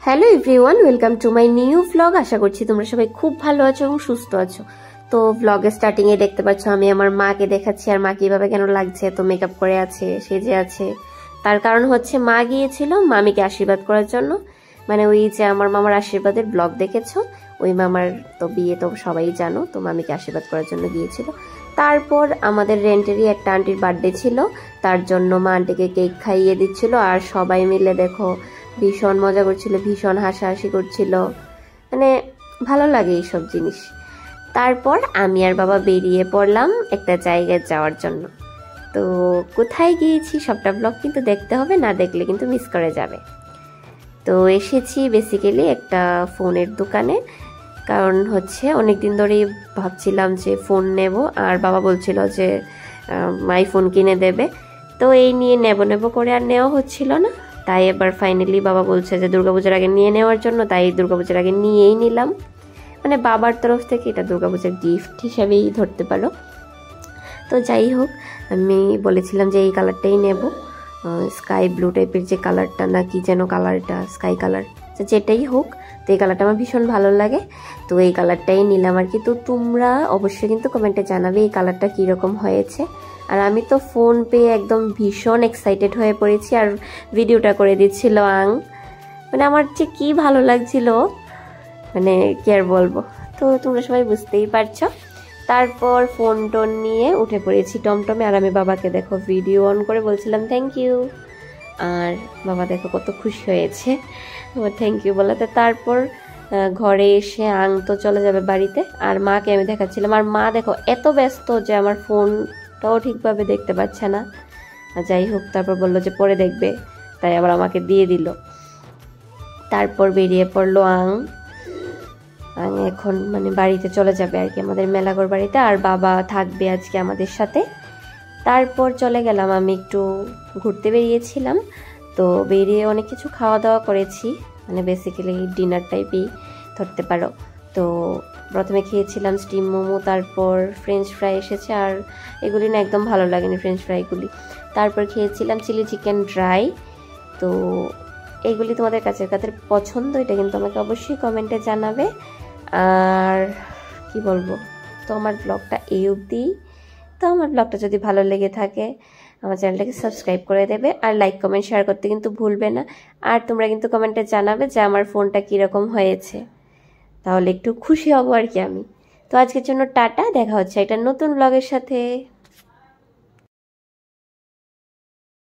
Hello everyone, welcome to my new vlog. আশা করছি তোমরা সবাই খুব ভালো আছো এবং সুস্থ আছো। তো ভ্লগের স্টার্টিং এ দেখতে পাচ্ছ আমি আমার মাকে দেখাচ্ছি, আর মা কিভাবে কেন লাগছে, তো মেকআপ করে আছে, সেজে আছে। তার কারণ হচ্ছে মা গিয়েছিল মামিকে আশীর্বাদ করার জন্য, মানে ওই যে আমার মামার আশীর্বাদের ব্লগ দেখেছো, ওই মামার তো বিয়ে তো সবাই জানো, তো মামিকে আশীর্বাদ করার জন্য গিয়েছিল। তারপর আমাদের রেন্টেরই একটা আন্টির বার্থডে ছিল, তার জন্য মা আন্টিকে কেক খাইয়ে দিচ্ছিল, আর সবাই মিলে দেখো ভীষণ মজা করছিল, ভীষণ হাসাহাসি করছিল, মানে ভালো লাগে এইসব জিনিস। তারপর আমি আর বাবা বেরিয়ে পড়লাম একটা জায়গায় যাওয়ার জন্য। তো কোথায় গিয়েছি সবটা ব্লগ কিন্তু দেখতে হবে, না দেখলে কিন্তু মিস করে যাবে। তো এসেছি বেসিক্যালি একটা ফোনের দোকানে, কারণ হচ্ছে অনেক দিন ধরেই ভাবছিলাম যে ফোন নেব, আর বাবা বলছিল যে আইফোন কিনে দেবে। তো এই নিয়ে নেব করে আর নেওয়া হচ্ছিল না, তাই এবার ফাইনালি বাবা বলছে যে দুর্গাপূজার আগে নিয়ে নেওয়ার জন্য, তাই দুর্গাপূজার আগে নিয়েই নিলাম। মানে বাবার তরফ থেকে এটা দুর্গাপূজার গিফট হিসাবেই ধরতে পারো। তো যাই হোক, আমি বলেছিলাম যে এই কালারটাই নেব, স্কাই ব্লু টাইপের যে কালারটা, না কি যেন কালারটা, স্কাই কালার, যেটাই হোক, তো এই কালারটা আমার ভীষণ ভালো লাগে, তো এই কালারটাই নিলাম আর কি। তো তোমরা অবশ্যই কিন্তু কমেন্টে জানাবে এই কালারটা কীরকম হয়েছে। আর আমি তো ফোন পেয়ে একদম ভীষণ এক্সাইটেড হয়ে পড়েছি, আর ভিডিওটা করে দিচ্ছিল আং, মানে আমার যে কি ভালো লাগছিল, মানে কি আর বলবো। তো তোমরা সবাই বুঝতেই পারছো। তারপর ফোন টোন নিয়ে উঠে পড়েছি টমটমে, আর আমি বাবাকে দেখো ভিডিও অন করে বলছিলাম থ্যাংক ইউ, আর বাবা দেখো কত খুশি হয়েছে থ্যাংক ইউ বলাতে। তারপর ঘরে এসে আং তো চলে যাবে বাড়িতে, আর মাকে আমি দেখাচ্ছিলাম, আর মা দেখো এত ব্যস্ত যে আমার ফোনটাও ঠিকভাবে দেখতে পাচ্ছে না। যাই হোক, তারপর বললো যে পরে দেখবে, তাই আবার আমাকে দিয়ে দিল। তারপর বেরিয়ে পড়লো আং এখন মানে বাড়িতে চলে যাবে আর কি, আমাদের মেলাঘর বাড়িতে, আর বাবা থাকবে আজকে আমাদের সাথে। তারপর চলে গেলাম, আমি একটু ঘুরতে বেরিয়েছিলাম, তো বেরিয়ে অনেক কিছু খাওয়া দাওয়া করেছি, মানে বেসিক্যালি ডিনার টাইপই ধরতে পারো। তো প্রথমে খেয়েছিলাম স্টিম মোমো, তারপর ফ্রেঞ্চ ফ্রাই এসেছে, আর এগুলি না একদম ভালো লাগেনি ফ্রেঞ্চ ফ্রাইগুলি। তারপর খেয়েছিলাম চিলি চিকেন ড্রাই। তো এইগুলি তোমাদের কাছে পছন্দ, এটা কিন্তু আমাকে অবশ্যই কমেন্টে জানাবে। আর কি বলবো, তো আমার ব্লগটা এই অবধি। তো আমার ব্লগটা যদি ভালো লেগে থাকে আমার চ্যানেলটাকে সাবস্ক্রাইব করে দেবে, আর লাইক কমেন্ট শেয়ার করতে কিন্তু ভুলবে না। আর তোমরা কিন্তু কমেন্টে জানাবে যে আমার ফোনটা কীরকম হয়েছে, তাহলে একটু খুশি হব আর কি আমি। তো আজকের জন্য টাটা, দেখা হচ্ছে একটা নতুন ব্লগের সাথে।